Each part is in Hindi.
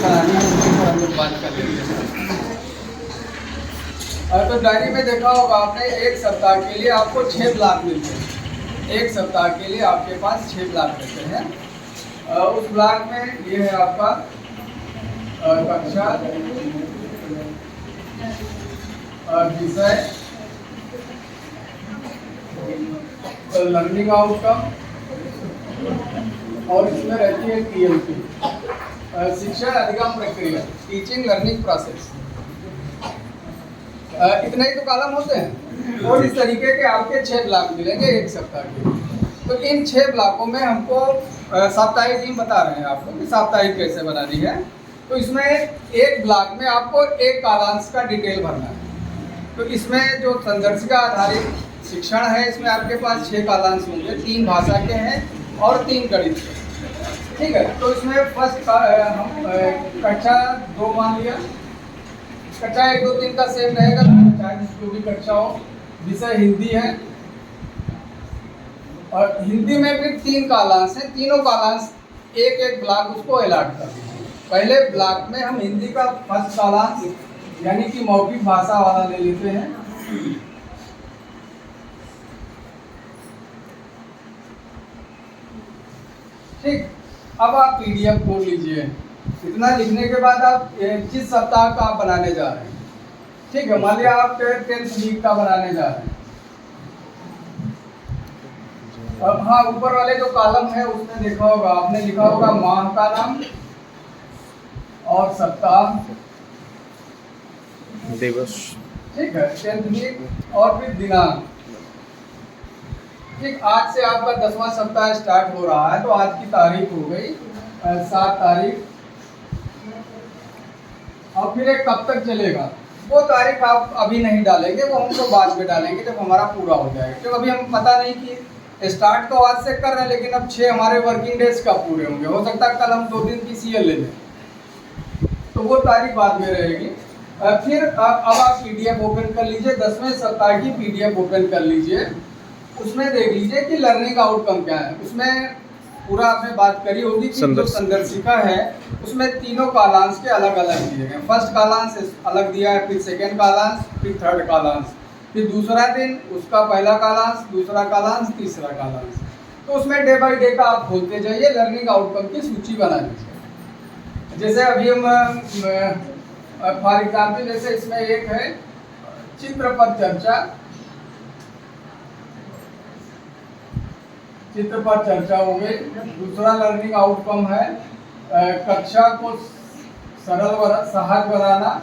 बनानी है उसके ऊपर हम लोग बात कर लेंगे। तो डायरी में देखा होगा आपने, एक सप्ताह के लिए आपको 6 ब्लॉक मिलते हैं। एक सप्ताह के लिए आपके पास 6 ब्लॉक रहते हैं। उस ब्लॉक में ये है आपका कक्षा, विषय, लर्निंग आउटकम, और इसमें रहती है TLP, शिक्षण अधिगम प्रक्रिया, टीचिंग लर्निंग प्रोसेस। इतने ही तो कॉलम होते हैं और इस तरीके के आपके 6 ब्लॉक मिलेंगे एक सप्ताह के। तो इन 6 ब्लॉकों में हमको साप्ताहिक टीम बता रहे हैं आपको कि साप्ताहिक कैसे बनानी है। तो इसमें एक ब्लॉक में आपको एक कालांश का डिटेल भरना है। तो इसमें जो संदर्शिका आधारित शिक्षण है, इसमें आपके पास 6 कालांश होंगे, 3 भाषा के हैं और 3 गणित के। ठीक है, तो इसमें फर्स्ट हम कक्षा 2 मान लिया, कक्षा 1, 2, 3 का सेम रहेगा, चाहे जो भी कक्षा हो। विषय हिंदी है और हिंदी में भी 3 कालांश हैं, तीनों कालांश एक एक ब्लॉक उसको अलॉट कर देंगे। पहले ब्लॉक में हम हिंदी का फर्स्ट कालांश यानी कि मौखिक भाषा वाला ले लेते हैं। ठीक, अब आप PDF खोल लीजिए। इतना लिखने के बाद आप जिस सप्ताह का आप बनाने जा रहे हैं, ठीक है, मान लिया आप 10th वीक का बनाने जा रहे हैं। अब हाँ, ऊपर वाले जो कॉलम है उसमें देखा होगा आपने, लिखा होगा माह का नाम और सप्ताह, दिवस, ठीक है, 10th वीक, और फिर दिनांक। ठीक, आज से आपका 10वां सप्ताह स्टार्ट हो रहा है, तो आज की तारीख हो गई 7 तारीख। और फिर एक कब तक चलेगा, वो तारीख आप अभी नहीं डालेंगे, वो हम तो बाद में डालेंगे जब हमारा पूरा हो जाएगा। क्योंकि अभी हम पता नहीं कि स्टार्ट तो आज से कर रहे हैं, लेकिन अब 6 हमारे वर्किंग डेज कब पूरे होंगे। हो सकता है कल हम 2 दिन की CL ले लें, तो वो तारीख बाद में रहेगी। फिर अब आप PDF ओपन कर लीजिए, 10वें सप्ताह की PDF ओपन कर लीजिए। उसमें देख लीजिए कि लर्निंग आउटकम क्या है। उसमें पूरा आपने बात करी होगी कि जो संदर्शिका है उसमें तीनों कालांश के अलग अलग दिए गए। फर्स्ट कालांश अलग दिया है, फिर सेकेंड कालांश, फिर थर्ड कालांश, फिर दूसरा दिन उसका पहला कालांश, दूसरा कालांश, तीसरा कालांश। तो उसमें डे बाय डे का आप खोलते जाइए, लर्निंग आउटकम की सूची बना लीजिए। जैसे अभी हम फॉर एग्जाम्पल, जैसे इसमें एक है चित्र पर चर्चा, चित्र पर चर्चा हो गई। दूसरा लर्निंग आउटकम है कक्षा को सरल सहज बनाना।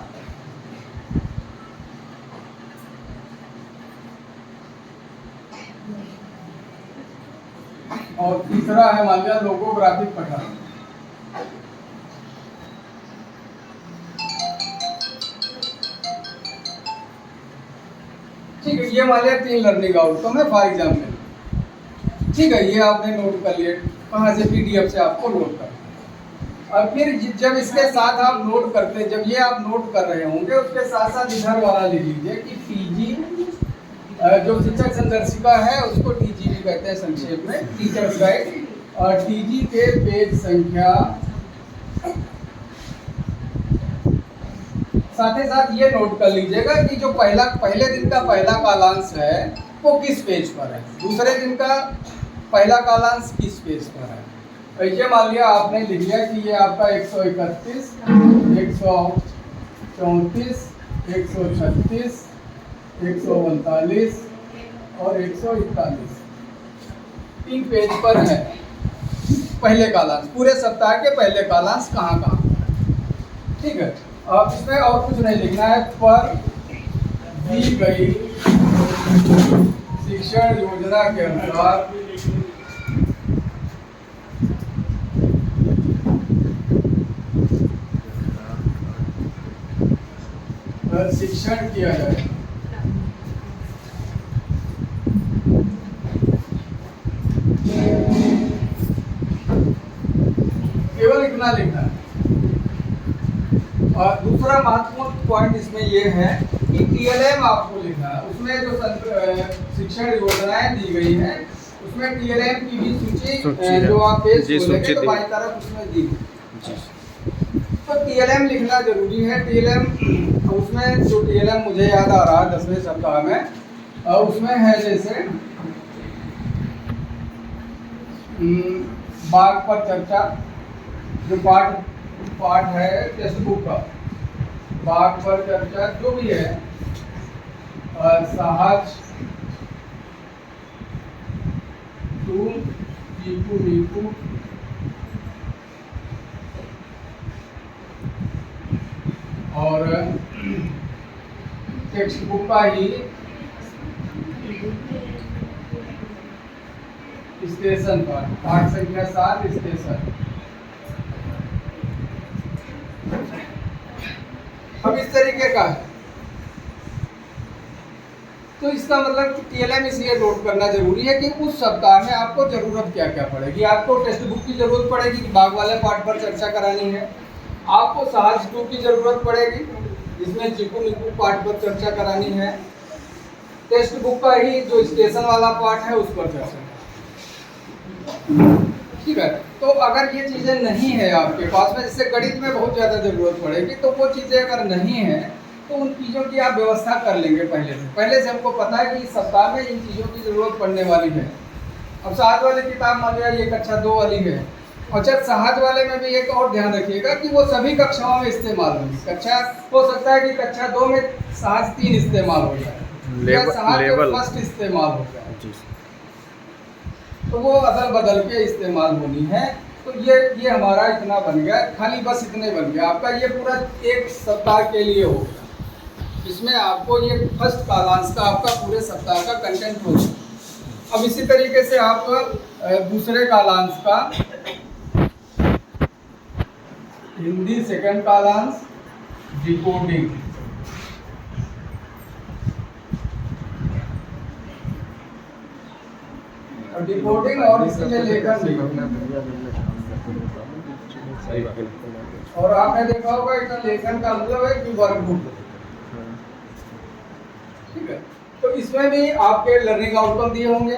और तीसरा है मान लिया लोगोग्राफिक पठन। ठीक है, ये मान लिया 3 लर्निंग आउटकम है फॉर एग्जाम्पल। ठीक है, ये आपने नोट कर लिए, कहाँ से, PDF से आपको नोट कर। और फिर जब इसके साथ आप नोट करते, जब ये आप नोट कर रहे होंगे, उसके साथ साथ इधर वाला लिख लीजिए कि TG जो शिक्षक संदर्शिका है उसको TG भी कहते हैं संक्षेप में, टीचर्स गाइड। और TG के पेज संख्या, साथ ही साथ ये नोट कर लीजिएगा कि जो पहले दिन का पहला कालांश है वो किस पेज पर है, दूसरे दिन का पहला कालांश किस पेज पर है। तो ये मान लिया आपने लिख लिया कि ये आपका 131, 134, 136, 139 और 141 3 पेज पर है पहले कालांश, पूरे सप्ताह के पहले कालांश कहाँ कहाँ। ठीक है, अब इसमें और कुछ नहीं लिखना है। पर दी गई शिक्षण योजना के अनुसार शिक्षण किया जाए। केवल इतना लिखना है। और दूसरा महत्वपूर्ण पॉइंट इसमें ये है कि TLM आपको लिखना है। उसमें जो शिक्षण योजनाएं दी गई हैं उसमें TLM की भी सूची जो आप पेज खोलेंगे तो बाईं तरफ उसमें दी गई। तो TLM लिखना जरूरी है। TLM उसमें जो TLM मुझे याद आ रहा है 10वें सप्ताह में, उसमें है जैसे बाघ पर चर्चा, जो पाठ है टेक्स्ट बुक का, बाघ पर चर्चा जो भी है, सहज टू चीकू नीकू, और टेक्स्ट बुक का ही स्टेशन पर पाठ संख्या 7 स्टेशन। अब इस तरीके का है, तो इसका मतलब TLM इसलिए नोट करना जरूरी है कि उस सप्ताह में आपको जरूरत क्या क्या पड़ेगी। आपको टेक्स्ट बुक की जरूरत पड़ेगी, बाघ वाले पाठ पर चर्चा करानी है। आपको सहज 2 की जरूरत पड़ेगी, जिसमें चीकू नीकू पाठ पर चर्चा करानी है। टेक्स्ट बुक का ही जो स्टेशन वाला पाठ है उस पर चर्चा, ठीक है। तो अगर ये चीज़ें नहीं है आपके पास में, जैसे गणित में बहुत ज़्यादा ज़रूरत पड़ेगी, तो वो चीज़ें अगर नहीं है तो उन चीज़ों की आप व्यवस्था कर लेंगे पहले से हमको पता है कि इस सप्ताह में इन चीज़ों की ज़रूरत पड़ने वाली है। अब साथ वाली किताब मान लिया ये कक्षा 2 वाली है, अच्छा सहज वाले में भी एक और ध्यान रखिएगा कि वो सभी कक्षाओं में इस्तेमाल होगी। कक्षा हो सकता है कि कक्षा 2 में सहज 3 इस्तेमाल हो जाए या सहज फर्स्ट इस्तेमाल हो जाए, तो वो अदल बदल के इस्तेमाल होनी है। तो ये हमारा इतना बन गया, खाली बस इतने बन गया आपका। ये पूरा एक सप्ताह के लिए हो गया, इसमें आपको ये फर्स्ट कालांश का आपका पूरे सप्ताह का कंटेंट होगा। अब इसी तरीके से आप दूसरे कालांश का हिंदी सेकंड कालांश डिकोडिंग, डिकोडिंग और इसमें लेखन, और आपने देखा होगा इसका लेखन का मतलब है कि वर्कबुक, ठीक है। तो इसमें भी आपके लर्निंग आउटकम दिए होंगे।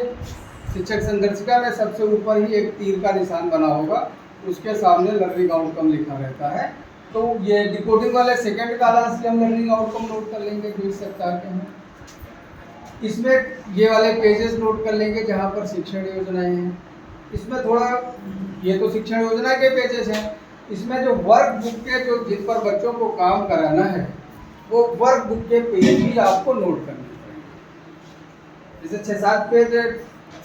शिक्षक संदर्शिका में सबसे ऊपर ही एक तीर का निशान बना होगा, उसके सामने लर्निंग आउटकम लिखा रहता है। तो ये डिकोडिंग वाले सेकंड कालांश के हम लर्निंग आउटकम नोट कर लेंगे जो इस सप्ताह के हैं। इसमें ये वाले पेजेस नोट कर लेंगे जहाँ पर शिक्षण योजनाएं हैं। इसमें थोड़ा, ये तो शिक्षण योजना के पेजेस हैं, इसमें जो वर्क बुक के जो जिन पर बच्चों को काम कराना है वो वर्क बुक के पेज भी आपको नोट करने पड़ेंगे। जैसे 6-7 पेज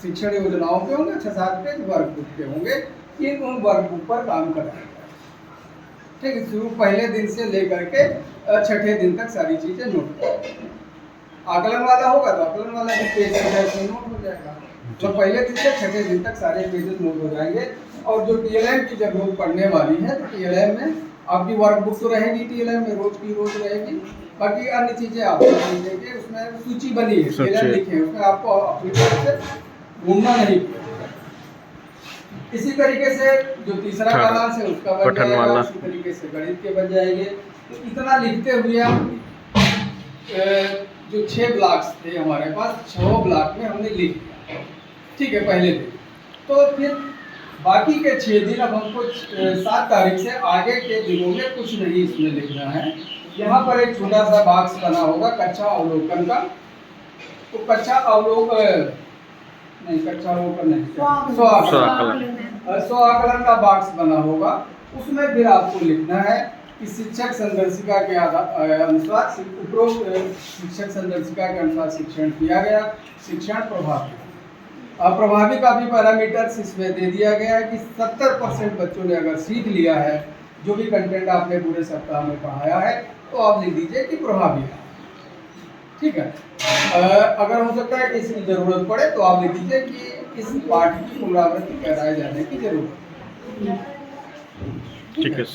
शिक्षण योजनाओं के होंगे, 6-7 पेज वर्क बुक के होंगे, इन उन वर्क बुक पर काम कराएंगे, ठीक है। शुरू पहले दिन से लेकर के 6ठे दिन तक सारी चीज़ें नोट करेंगे। आकलन वाला होगा तो आकलन वाला भी पेज नोट हो जाएगा। तो पहले दिन से 6ठे दिन तक सारे पेजेस नोट हो जाएंगे। और जो TLM की जरूरत पड़ने वाली है तो TLM में आपकी वर्कबुक तो रहेगी, TLM में रोज की रोज रहेगी, बाकी अन्य चीज़ें आपको मिल जाएंगी। उसमें सूची बनी है, TLM लिखे हैं, उसमें आपको अपनी तरफ से ढूंढना नहीं पड़ेगा। इसी तरीके से जो तीसरा कालांश है उसका बन जाएगा, इसी तरीके से गणित के बन जाएंगे। तो इतना लिखते हुए हम जो 6 ब्लॉक्स थे हमारे पास, 6 ब्लॉक में हमने लिख दिया, ठीक है, पहले दिन। तो फिर बाकी के 6 दिन अब हमको 7 तारीख से आगे के दिनों में कुछ नहीं इसमें लिखना है। यहाँ पर एक छोटा सा बॉक्स बना होगा कक्षा अवलोकन का, तो कक्षा अवलोकन नहीं, कक्षा अवलोकन नहीं, स्व आकलन का बॉक्स बना होगा। उसमें फिर आपको लिखना है कि शिक्षक संदर्शिका के अनुसार, उपरोक्त शिक्षक संदर्शिका के अनुसार शिक्षण किया गया, शिक्षण प्रभावी। प्रभावी का भी पैरामीटर्स इसमें दे दिया गया है कि 70% बच्चों ने अगर सीख लिया है जो भी कंटेंट आपने पूरे सप्ताह में पढ़ाया है, तो आप लिख दीजिए कि प्रभावी है, ठीक है। अगर हो सकता है कि इसकी ज़रूरत पड़े तो आप लिख दीजिए कि इस पाठ की पुनरावृत्ति कराए जाने की जरूरत है, ठीक है।